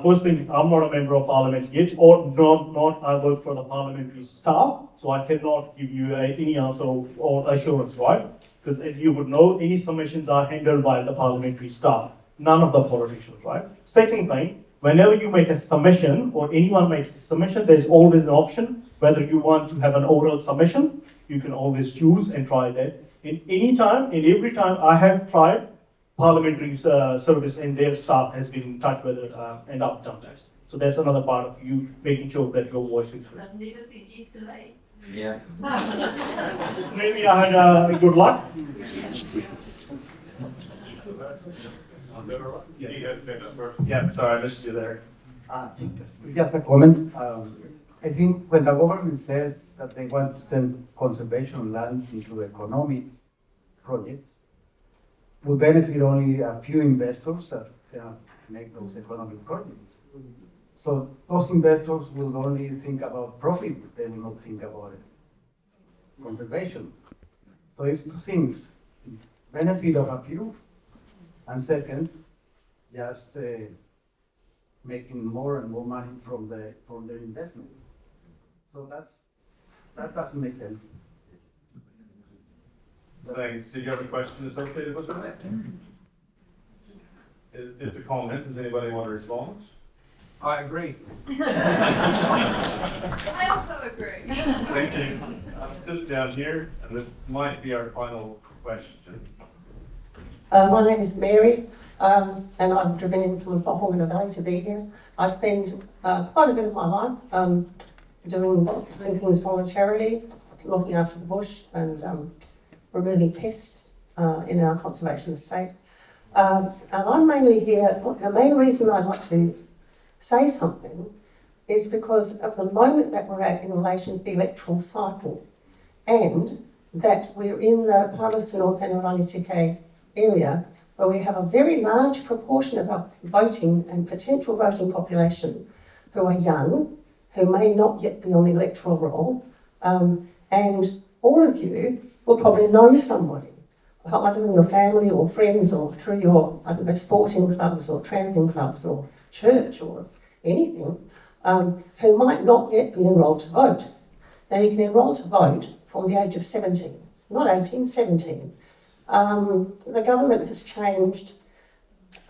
First thing, I'm not a member of parliament yet, or not I work for the parliamentary staff, so I cannot give you any answer or assurance, right? Because as you would know, any submissions are handled by the parliamentary staff, none of the politicians, right? Second thing, whenever you make a submission or anyone makes a submission, there's always an option whether you want to have an oral submission. You can always choose and try that. In any time, in every time I have tried, parliamentary service and their staff has been in touch with it and I've done that. So that's another part of you making sure that your voice is heard. Yeah. Maybe I had good luck. Yeah, you had to say that first. Yeah, sorry, I missed you there. It's just a comment. I think when the government says that they want to turn conservation land into economic projects, will benefit only a few investors that can make those economic projects. So those investors will only think about profit, they will not think about conservation. So it's two things, benefit of a few, and second, just making more and more money from their investment. So that doesn't make sense. Thanks. Did you have a question associated with that? It's a comment. Does anybody want to respond? I agree. I also agree. Thank you. Just down here, and this might be our final question. My name is Mary, and I've driven in from Ruahine today to be here. I spend quite a bit of my life doing things voluntarily, looking after the bush and removing pests in our conservation estate. And I'm mainly here, the main reason I'd like to say something is because of the moment that we're at in relation to the electoral cycle, and that we're in the Palmerston North and Ruahine area where we have a very large proportion of our voting and potential voting population who are young, who may not yet be on the electoral roll, and all of you will probably know somebody, either in your family or friends or through your, I don't know, sporting clubs or tramping clubs or church or anything, who might not yet be enrolled to vote. Now you can enrol to vote from the age of 17, not 18, 17. The government has changed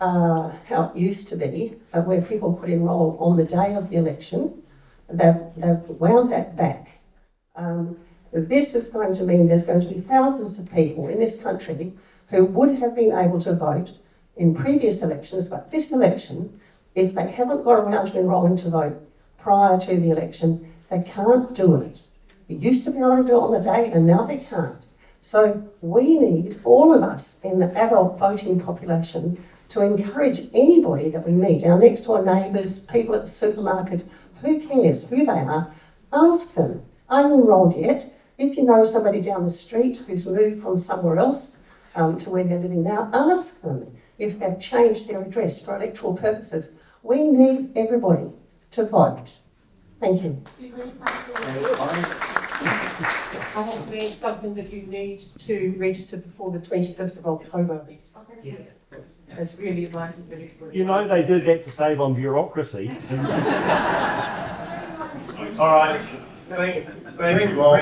how it used to be, where people could enrol on the day of the election. They've wound that back. This is going to mean there's going to be thousands of people in this country who would have been able to vote in previous elections, but this election, if they haven't got around to enrolling to vote prior to the election, they can't do it. They used to be able to do it on the day, and now they can't. So we need, all of us in the adult voting population, to encourage anybody that we meet, our next door neighbours, people at the supermarket, who cares who they are, ask them, are you enrolled yet? If you know somebody down the street who's moved from somewhere else to where they're living now, ask them if they've changed their address for electoral purposes. We need everybody to vote. Thank you. I have read something that you need to register before the 25th of October. Yeah. That's really important. You know they did that to save on bureaucracy. All right. Thank you all.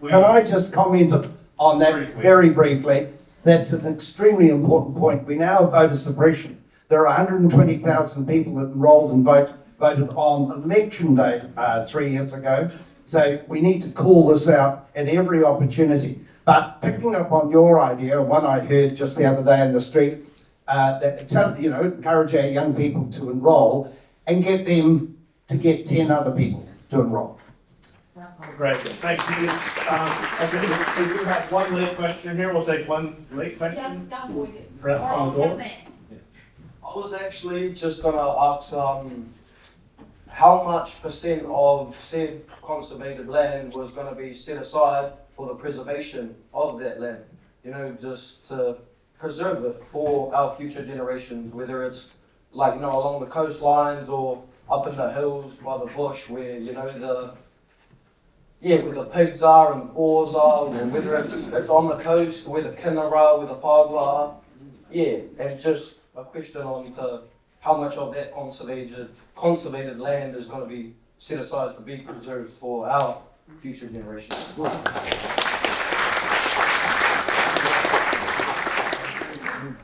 Can I just comment on that very briefly? That's an extremely important point. We now have voter suppression. There are 120,000 people that enrolled and voted on election day 3 years ago. So we need to call this out at every opportunity. But picking up on your idea, one I heard just the other day in the street, that encourage our young people to enrol and get them to get 10 other people to enrol. Great, thank you. We do have one late question here. We'll take one late question. Brent on the door. I was actually just going to ask how much percent of said conservated land was going to be set aside for the preservation of that land? You know, just to preserve it for our future generations, whether it's like, along the coastlines or up in the hills by the bush where, where the pigs are and the boars are, or whether it's on the coast, where the kina are, where the pāua are. Yeah, and just a question on to how much of that conservated land is going to be set aside to be preserved for our future generations.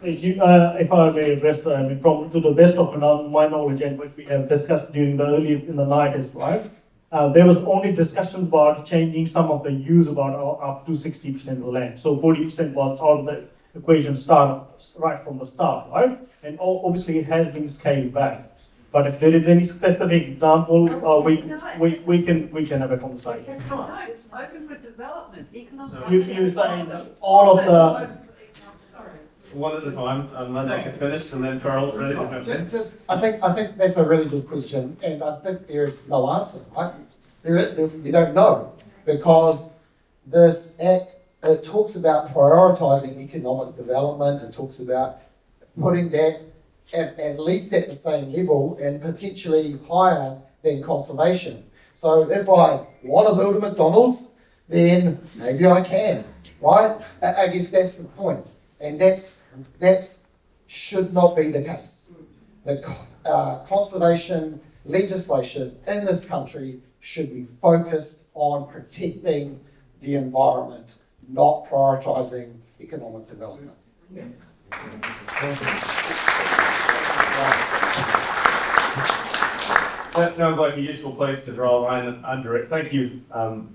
Thank you. If I may address, from to the best of my knowledge and what we have discussed during the early in the night as well, there was only discussion about changing some of the use about up to 60% of the land. So 40% was out of the equation right from the start, right? And obviously it has been scaled back. But if there is any specific example, we can have a conversation. It's open for development, economic. You're saying that all of the. One at a time, unless I can finish, and then Karl's ready to jump in. I think that's a really good question, and I think there is no answer, right? You don't know, because this act, it talks about prioritising economic development, it talks about putting that at least at the same level and potentially higher than conservation. So if I want to build a McDonald's, then maybe I can, right? I guess that's the point. And that should not be the case. The conservation legislation in this country should be focused on protecting the environment, not prioritising economic development. Yes. That sounds like a useful place to draw a line under it. Thank you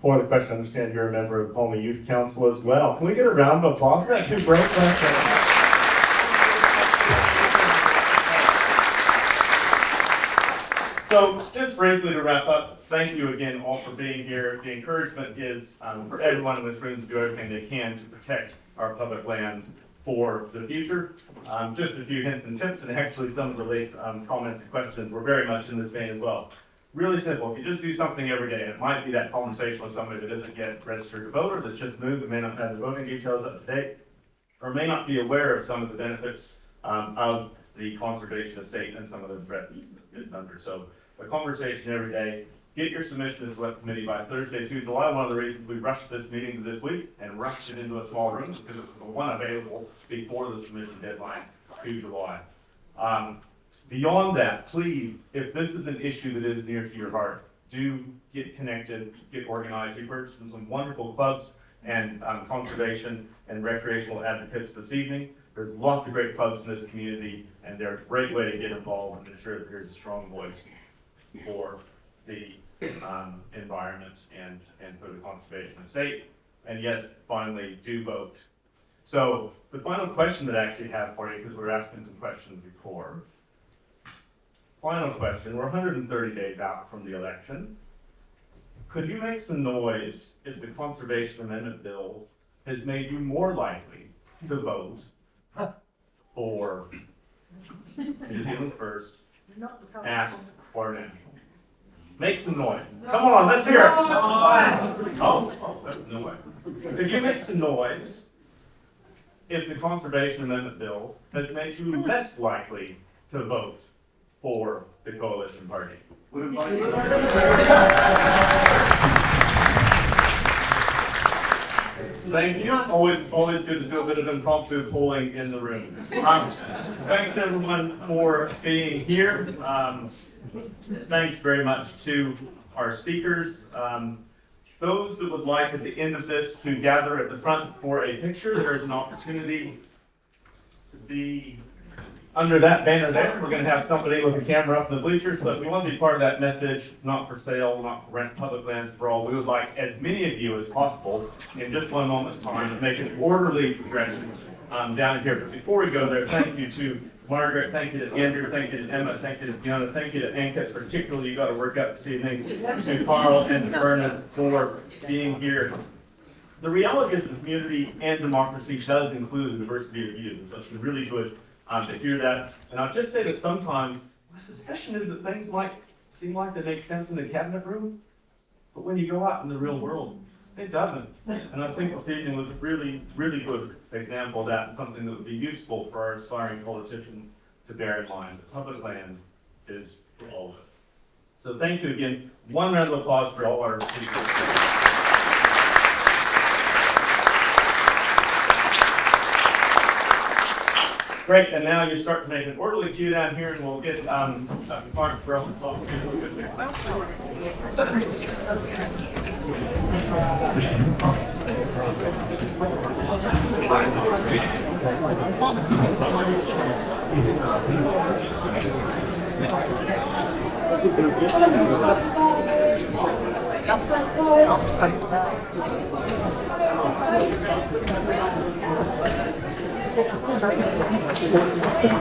for the question. I understand you're a member of Palmer Youth Council as well. Can we get a round of applause for that too, Brent? So just briefly to wrap up, thank you again all for being here. The encouragement is for everyone in this room to do everything they can to protect our public lands for the future. Just a few hints and tips, and actually some of the late comments and questions were very much in this vein as well. Really simple. If you just do something every day, and it might be that conversation with somebody that doesn't get registered to vote, or that's just moved and may not have the voting details up to date, or may not be aware of some of the benefits of the conservation estate and some of the threats it's under. So a conversation every day. Get your submission to the select committee by Thursday, 2 July. One of the reasons we rushed this meeting to this week and rushed it into a small room is because it was the one available before the submission deadline, 2 July. Beyond that, please, if this is an issue that is near to your heart, do get connected, get organized. You've heard from some wonderful clubs and conservation and recreational advocates this evening. There's lots of great clubs in this community, and they're a great way to get involved and ensure that there's a strong voice for the environment and for the conservation estate. And yes, finally, do vote. So the final question that I actually have for you, because we were asking some questions before. Final question, we're 130 days out from the election. Could you make some noise if the Conservation Amendment Bill has made you more likely to vote for New Zealand First, Act, or National? Make some noise. Come on, let's hear it. Oh, no way. Could you make some noise if the Conservation Amendment Bill has made you less likely to vote for the Coalition Party? Thank you. Always good to do a bit of impromptu polling in the room. Thanks everyone for being here. Thanks very much to our speakers. Those that would like at the end of this to gather at the front for a picture, there is an opportunity to be under that banner there. We're going to have somebody with a camera up in the bleachers, so if we want to be part of that message, not for sale, not for rent, public lands for all, we would like as many of you as possible in just one moment's time to make an orderly progression down here. But before we go there, thank you to Margaret, thank you to Andrew, thank you to Emma, thank you to Fiona, thank you to Ankit, particularly you got to work out this evening, to Karl and to Brent for being here. The reality is the community and democracy does include a diversity of views, so it's really good to hear that. And I'll just say that sometimes my suspicion is that things might seem like they make sense in the cabinet room, but when you go out in the real world, It doesn't. And I think this evening was a really, really good example of that, and something that would be useful for our aspiring politicians to bear in mind. Public land is for all of us. So thank you again. One round of applause for all our speakers. Great, and now you start to make an orderly queue down here, and we'll get Dr. Mark Barrett to talk to you a little bit Thank you.